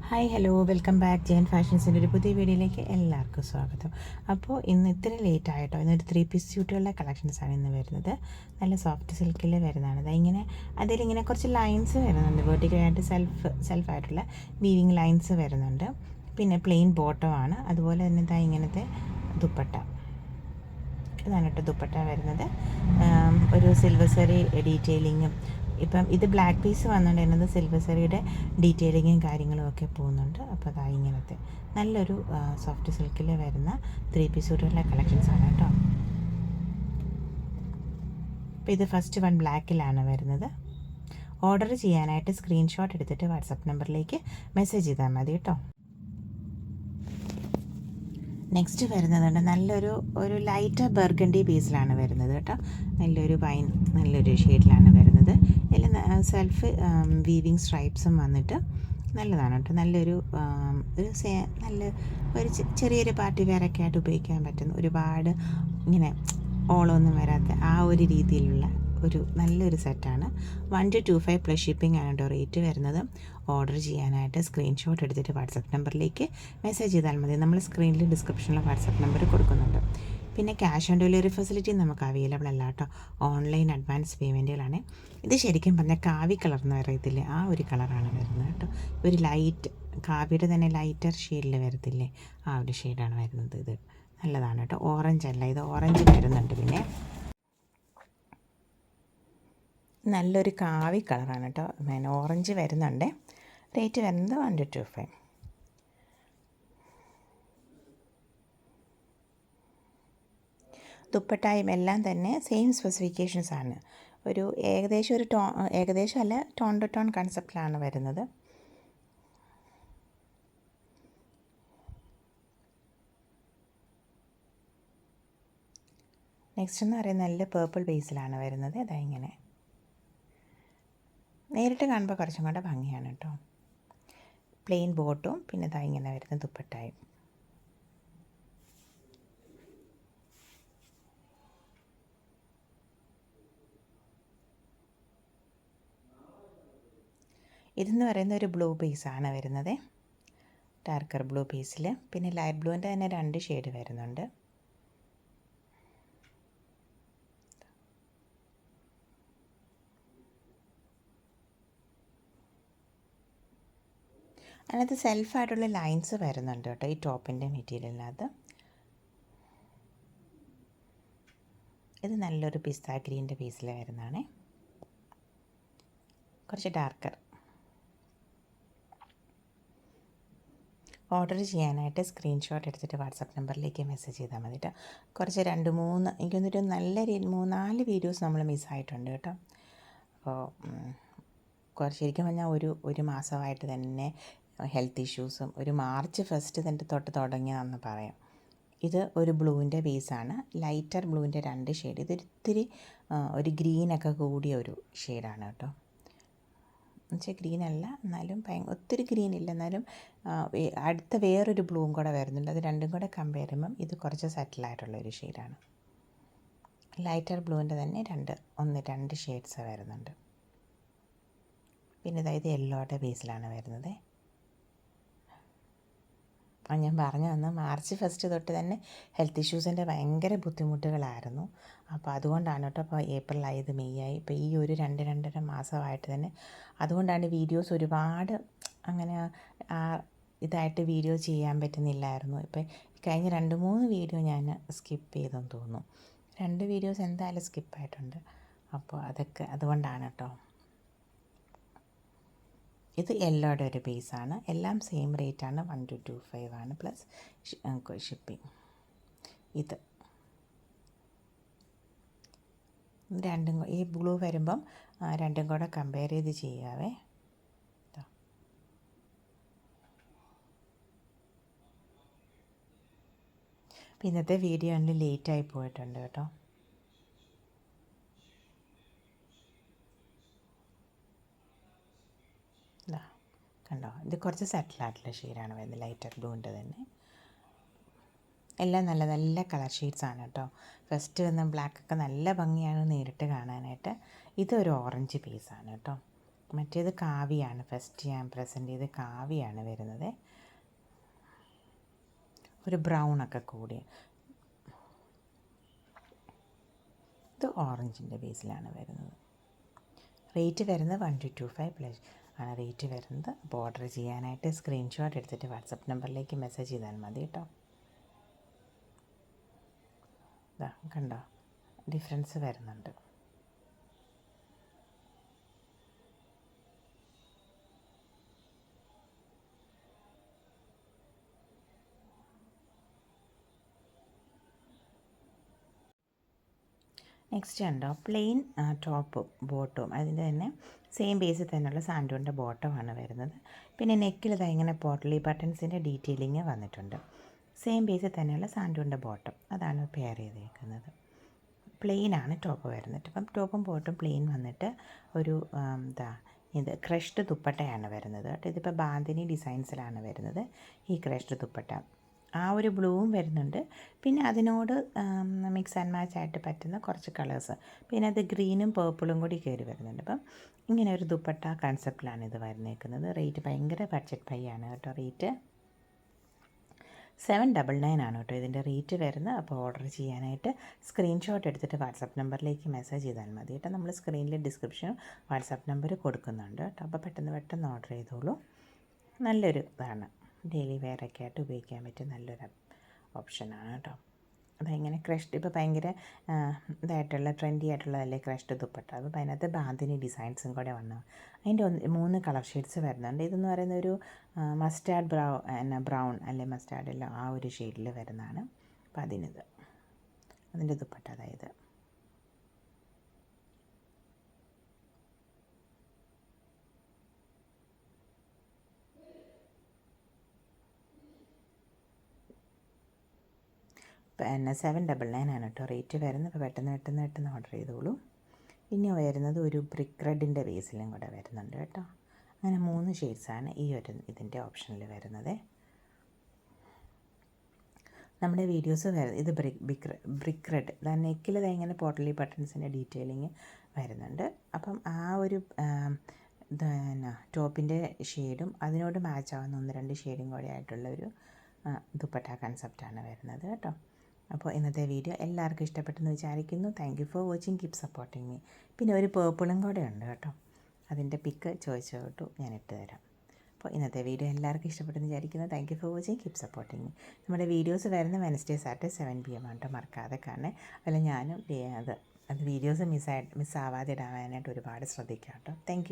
Hi hello welcome back Jain ഫാഷൻസിൻ്റെ ഒരു പുതിയ വീഡിയോയിലേക്ക് എല്ലാവർക്കും സ്വാഗതം. അപ്പോൾ ഇന്ന് ഇത്തിരി ലേറ്റ് ആയിട്ടോ, ഇന്നൊരു 3 പീസ് സ്യൂട്ടുകളുടെ കളക്ഷൻസാണ് ഇന്ന് വരുന്നത്. നല്ല സോഫ്റ്റ് സിൽക്കിൽ വരുന്നതാണ്. ഇങ്ങനെ അതിലിങ്ങനെ കുറച്ച് ലൈൻസ് വരുന്നുണ്ട്, വെർട്ടിക്കലായിട്ട് സെൽഫായിട്ടുള്ള വീവിങ് ലൈൻസ് വരുന്നുണ്ട്. പിന്നെ പ്ലെയിൻ ബോട്ടമാണ്, അതുപോലെ തന്നെ ഇങ്ങനത്തെ ദുപ്പട്ട. ഇതാണ് കേട്ടോ ദുപ്പട്ട വരുന്നത്. ഒരു സിൽവർ സറി ഡീറ്റെയിലിങ്ങും, ഇപ്പം ഇത് ബ്ലാക്ക് പീസ് വന്നുകൊണ്ടിരുന്നത് സിൽവർ സറിയുടെ ഡീറ്റെയിലിങ്ങും കാര്യങ്ങളും ഒക്കെ പോകുന്നുണ്ട്. അപ്പോൾ അതാ ഇങ്ങനത്തെ നല്ലൊരു സോഫ്റ്റ് സിൽക്കിൽ വരുന്ന 3 പീസ് സൂട്ടുകളുടെ കളക്ഷൻസാണ് കേട്ടോ. അപ്പോൾ ഇത് ഫസ്റ്റ് വൺ ബ്ലാക്കിലാണ് വരുന്നത്. ഓർഡർ ചെയ്യാനായിട്ട് സ്ക്രീൻഷോട്ട് എടുത്തിട്ട് വാട്സപ്പ് നമ്പറിലേക്ക് മെസ്സേജ് ചെയ്താൽ മതി കേട്ടോ. നെക്സ്റ്റ് വരുന്നതുണ്ട് നല്ലൊരു ലൈറ്റ് ബർഗണ്ടി ബേസിലാണ് വരുന്നത് കേട്ടോ. നല്ലൊരു ഷെയ്ഡിലാണ് വരുന്നത്. ഇതിൽ സെൽഫ് വീവിങ് സ്ട്രൈപ്സും വന്നിട്ട് നല്ലതാണ് കേട്ടോ. ഒരു ചെറിയൊരു പാർട്ടി വെയറൊക്കെ ആയിട്ട് ഉപയോഗിക്കാൻ പറ്റുന്ന, ഒരുപാട് ഇങ്ങനെ ഓളമൊന്നും വരാത്ത ആ ഒരു രീതിയിലുള്ള നല്ലൊരു സെറ്റാണ്. 1 to 25 പ്ലസ് ഷിപ്പിംഗ് ആണ് കേട്ടോ റേറ്റ് വരുന്നത്. ഓർഡർ ചെയ്യാനായിട്ട് സ്ക്രീൻഷോട്ട് എടുത്തിട്ട് വാട്സപ്പ് നമ്പറിലേക്ക് മെസ്സേജ് ചെയ്താൽ മതി. നമ്മൾ സ്ക്രീനിൽ ഡിസ്ക്രിപ്ഷനിൽ വാട്സപ്പ് നമ്പർ കൊടുക്കുന്നുണ്ട്. പിന്നെ ക്യാഷ് ഓൺ ഡെലിവറി ഫെസിലിറ്റി നമുക്ക് അവൈലബിൾ അല്ല കേട്ടോ. ഓൺലൈൻ അഡ്വാൻസ് പേയ്മെൻറ്റുകളാണ്. ഇത് ശരിക്കും പറഞ്ഞാൽ കാവി കളർ എന്ന് പറയത്തില്ലേ, ആ ഒരു കളറാണ് വരുന്നത് കേട്ടോ. ഒരു ലൈറ്റ് കാവിയുടെ തന്നെ ലൈറ്റർ ഷെയ്ഡിൽ വരത്തില്ലേ, ആ ഒരു ഷെയ്ഡാണ് വരുന്നത്. ഇത് നല്ലതാണ് കേട്ടോ. ഓറഞ്ച് അല്ല, ഇത് ഓറഞ്ച് വരുന്നുണ്ട്. പിന്നെ നല്ലൊരു കാവി കളറാണ് കേട്ടോ. പിന്നെ ഓറഞ്ച് വരുന്നുണ്ട്. റേറ്റ് വരുന്നത് 1 to 25. ദുപ്പട്ടായും എല്ലാം തന്നെ സെയിം സ്പെസിഫിക്കേഷൻസ് ആണ്. ഏകദേശം അല്ല, ടോൺ ടു ടോൺ കൺസെപ്റ്റിലാണ് വരുന്നത്. നെക്സ്റ്റ് എന്ന് പറയുന്നത് നല്ല പേർപ്പിൾ ബേസിലാണ് വരുന്നത്. അതാ ഇങ്ങനെ നേരിട്ട് കാണുമ്പോൾ കുറച്ചും കൂടെ ഭംഗിയാണ് കേട്ടോ. പ്ലെയിൻ ബോട്ടും പിന്നെ ഇതാ ഇങ്ങനെ വരുന്ന ദുപ്പട്ടായും. ഇതെന്ന് പറയുന്ന ഒരു ബ്ലൂ ബേസാണ് വരുന്നത്, ഡാർക്കർ ബ്ലൂ ബേസിൽ. പിന്നെ ലൈറ്റ് ബ്ലൂവിൻ്റെ തന്നെ 2 ഷെയ്ഡ് വരുന്നുണ്ട്. അതിനകത്ത് സെൽഫായിട്ടുള്ള ലൈൻസ് വരുന്നുണ്ട് കേട്ടോ ഈ ടോപ്പിൻ്റെ മെറ്റീരിയലിനകത്ത്. ഇത് നല്ലൊരു പിസ്ത ഗ്രീൻ്റെ പീസിൽ വരുന്നതാണ്, കുറച്ച് ഡാർക്കർ. ഓർഡർ ചെയ്യാനായിട്ട് സ്ക്രീൻഷോട്ട് എടുത്തിട്ട് വാട്സപ്പ് നമ്പറിലേക്ക് മെസ്സേജ് ചെയ്താൽ മതി കേട്ടോ. കുറച്ച് 2-3 എനിക്കൊന്നൊരു നല്ല 3-4 വീഡിയോസ് നമ്മൾ മിസ്സായിട്ടുണ്ട് കേട്ടോ. അപ്പോൾ ശരിക്കും പറഞ്ഞാൽ ഒരു മാസമായിട്ട് തന്നെ ഹെൽത്ത് ഇഷ്യൂസും ഒരു മാർച്ച് 1 തന്നെ തുടങ്ങിയതെന്ന് പറയാം. ഇത് ഒരു ബ്ലൂവിൻ്റെ ബേസാണ്, ലൈറ്റർ ബ്ലൂവിൻ്റെ 2 ഷെയ്ഡ്. ഇതൊരിത്തിരി ഒരു ഗ്രീനൊക്കെ കൂടിയ ഒരു ഷെയ്ഡാണ് കേട്ടോ. എന്നുവെച്ചാൽ ഗ്രീനല്ല, എന്നാലും ഒത്തിരി ഗ്രീനില്ല, എന്നാലും അടുത്ത വേറൊരു ബ്ലൂവും കൂടെ വരുന്നുണ്ട്. അത് രണ്ടും കൂടെ കമ്പയർ ചെയ്യുമ്പം ഇത് കുറച്ച് സെറ്റിലായിട്ടുള്ളൊരു ഷെയ്ഡാണ്. ലൈറ്റർ ബ്ലൂവിൻ്റെ തന്നെ 2 ഷെയ്ഡ്സ് വരുന്നുണ്ട്. പിന്നെ ഇത് യെല്ലോയുടെ ബേസിലാണ് വരുന്നത്. ഞാൻ പറഞ്ഞു തന്ന മാർച്ച് 1 തൊട്ട് തന്നെ ഹെൽത്ത് ഇഷ്യൂസിൻ്റെ ഭയങ്കര ബുദ്ധിമുട്ടുകളായിരുന്നു. അപ്പോൾ അതുകൊണ്ടാണ് കേട്ടോ. അപ്പോൾ ഏപ്രിലായി, ഇത് മെയ് ആയി. ഇപ്പോൾ ഈ ഒരു 2-2.5 മാസമായിട്ട് തന്നെ അതുകൊണ്ടാണ് വീഡിയോസ് ഒരുപാട് അങ്ങനെ ഇതായിട്ട് വീഡിയോ ചെയ്യാൻ പറ്റുന്നില്ലായിരുന്നു. ഇപ്പോൾ കഴിഞ്ഞ 2-3 വീഡിയോ ഞാൻ സ്കിപ്പ് ചെയ്തെന്ന് തോന്നുന്നു. 2 വീഡിയോസ് എന്തായാലും സ്കിപ്പായിട്ടുണ്ട്. അപ്പോൾ അതൊക്കെ അതുകൊണ്ടാണ് കേട്ടോ. ഇത് യെല്ലോയുടെ ഒരു ബേസാണ്. എല്ലാം സെയിം റേറ്റാണ്, 1-25 ആണ് പ്ലസ് ഷിപ്പിംഗ്. ഇത് ഈ ബ്ലൂ വരുമ്പം രണ്ടും കൂടെ കമ്പയർ ചെയ്ത് ചെയ്യാവേ. ഇന്നത്തെ വീഡിയോ ആണ് ലേറ്റായി പോയിട്ടുണ്ട് കേട്ടോ. കണ്ടോ, ഇത് കുറച്ച് സെറ്റിലായിട്ടുള്ള ഷെയ്ഡാണ് വരുന്നത്, ലൈറ്റർ ബ്ലൂവിൻ്റെ തന്നെ. എല്ലാം നല്ല നല്ല കളർ ഷെയ്ഡ്സാണ് കേട്ടോ. ഫസ്റ്റ് വന്ന ബ്ലാക്കൊക്കെ നല്ല ഭംഗിയാണ് നേരിട്ട് കാണാനായിട്ട്. ഇതൊരു ഓറഞ്ച് പീസാണ് കേട്ടോ. മറ്റേത് കാവിയാണ്. ഫസ്റ്റ് ഞാൻ പ്രസൻറ്റ് ചെയ്ത് കാവിയാണ് വരുന്നത്. ഒരു ബ്രൗണൊക്കെ കൂടിയ. ഇത് ഓറഞ്ചിൻ്റെ ബേസിലാണ് വരുന്നത്. റേറ്റ് വരുന്നത് 1225 പ്ലസ് ആണ് റേറ്റ് വരുന്നത്. അപ്പോൾ ഓർഡർ ചെയ്യാനായിട്ട് സ്ക്രീൻഷോട്ട് എടുത്തിട്ട് വാട്സപ്പ് നമ്പറിലേക്ക് മെസ്സേജ് ചെയ്താൽ മതി കേട്ടോ. ഇതാ കണ്ടോ, ഡിഫറൻസ് വരുന്നുണ്ട്. നെക്സ്റ്റ് കണ്ടോ, പ്ലെയിൻ ടോപ്പും ബോട്ടവും അതിൻ്റെ തന്നെ സെയിം ബേസിൽ തന്നെയുള്ള സാൻഡൂണിൻ്റെ ബോട്ടമാണ് വരുന്നത്. പിന്നെ നെക്കിൽ ഇതാ ഇങ്ങനെ പോട്ടലി ബട്ടൺസിൻ്റെ ഡീറ്റെയിലിങ് വന്നിട്ടുണ്ട്. സെയിം ബേസിൽ തന്നെയുള്ള സാൻഡൂണിൻ്റെ ബോട്ടം അതാണ് പെയർ ചെയ്തേക്കുന്നത്. പ്ലെയിനാണ് ടോപ്പ് വരുന്നത്. അപ്പം ടോപ്പും ബോട്ടും പ്ലെയിൻ വന്നിട്ട് ഒരു ഇത് ക്രഷ്ഡ് ദുപ്പട്ടയാണ് വരുന്നത് കേട്ടോ. ഇതിപ്പോൾ ബാന്തിനി ഡിസൈൻസിലാണ് വരുന്നത് ഈ ക്രഷ്ഡ് ദുപ്പട്ട. ആ ഒരു ബ്ലൂവും വരുന്നുണ്ട്. പിന്നെ അതിനോട് മിക്സ് ആൻഡ് മാച്ച് ആയിട്ട് പറ്റുന്ന കുറച്ച് കളേഴ്സ്, പിന്നെ അത് ഗ്രീനും പേർപ്പിളും കൂടി കയറി വരുന്നുണ്ട്. അപ്പം ഇങ്ങനെ ഒരു ദുപ്പട്ട കൺസെപ്റ്റിലാണ് ഇത് വരുന്നേക്കുന്നത്. റേറ്റ് ഭയങ്കര ബഡ്ജറ്റ് പൈയാണ് കേട്ടോ. റേറ്റ് 799 ആണ് കേട്ടോ ഇതിൻ്റെ റേറ്റ് വരുന്നത്. അപ്പോൾ ഓർഡർ ചെയ്യാനായിട്ട് സ്ക്രീൻഷോട്ട് എടുത്തിട്ട് വാട്സപ്പ് നമ്പറിലേക്ക് മെസ്സേജ് ചെയ്താൽ മതി കേട്ടോ. നമ്മൾ സ്ക്രീനിൽ ഡിസ്ക്രിപ്ഷനും വാട്സപ്പ് നമ്പർ കൊടുക്കുന്നുണ്ട് കേട്ടോ. അപ്പോൾ പെട്ടെന്ന് ഓർഡർ ചെയ്തോളൂ. നല്ലൊരു ഇതാണ്, ഡെയിലി വെയറൊക്കെ ആയിട്ട് ഉപയോഗിക്കാൻ പറ്റിയ നല്ലൊരു ഓപ്ഷനാണ് കേട്ടോ. അതിങ്ങനെ ക്രഷ്ഡ്, ഇപ്പോൾ ഭയങ്കര ഇതായിട്ടുള്ള ട്രെൻഡി ആയിട്ടുള്ളതല്ലേ ക്രഷ്ഡ് ദുപ്പട്ട. അപ്പോൾ അതിനകത്ത് ബാന്തിനി ഡിസൈൻസും കൂടെ വന്നു. അതിൻ്റെ 3 കളർ ഷെയ്ഡ്സ് വരുന്നുണ്ട്. ഇതെന്ന് പറയുന്ന ഒരു മസ്റ്റാർഡ് ബ്രൗൺ അല്ലെ മസ്റ്റാർഡില്ല ആ ഒരു ഷെയ്ഡിൽ വരുന്നതാണ്. അപ്പോൾ അതിൻ്റെ ദുപ്പട്ട അതായത് പിന്നെ 799 ആണ് കേട്ടോ റേറ്റ് വരുന്നത്. അപ്പോൾ പെട്ടെന്ന് ഓർഡർ ചെയ്തോളൂ. പിന്നെ വരുന്നത് ഒരു ബ്രിക്ക് റെഡിൻ്റെ ബേസിലും കൂടെ വരുന്നുണ്ട് കേട്ടോ. അങ്ങനെ 3 ഷെയ്ഡ്സാണ് ഈ ഒരു ഇതിൻ്റെ ഓപ്ഷനിൽ വരുന്നത്. നമ്മുടെ വീഡിയോസ് ഇത് ബ്രിക്ക് റെഡ്, നെക്കിൽ ഇങ്ങനെ പോട്ടലി ബട്ടൺസിൻ്റെ ഡീറ്റെയിലിങ് വരുന്നുണ്ട്. അപ്പം ആ ഒരു ടോപ്പിൻ്റെ ഷെയ്ഡും അതിനോട് മാച്ച് ആവുന്ന 1-2 ഷെയ്ഡും കൂടെ ആയിട്ടുള്ളൊരു ദുപ്പട്ട കൺസെപ്റ്റാണ് വരുന്നത് കേട്ടോ. അപ്പോൾ ഇന്നത്തെ വീഡിയോ എല്ലാവർക്കും ഇഷ്ടപ്പെട്ടെന്ന് വിചാരിക്കുന്നു. Thank you for watching, keep supporting me. പിന്നെ ഒരു പേർപ്പിളും കൂടെ ഉണ്ട് കേട്ടോ. അതിൻ്റെ പിക്ക് ചോദിച്ചു കേട്ടു, ഞാൻ ഇട്ട് തരാം. അപ്പോൾ ഇന്നത്തെ വീഡിയോ എല്ലാവർക്കും ഇഷ്ടപ്പെട്ടെന്ന് വിചാരിക്കുന്നു. Thank you for watching, keep supporting me. നമ്മുടെ വീഡിയോസ് വരുന്ന വെനസ്ഡേ സാറ്റർഡേ 7 PM ആട്ടോ, മറക്കാതെ കാണേ. അതുപോലെ ഞാനും അത് വീഡിയോസ് മിസ്സാവാതെ ഇടാനായിട്ട് ഒരുപാട് ശ്രദ്ധിക്കാം കേട്ടോ. Thank you.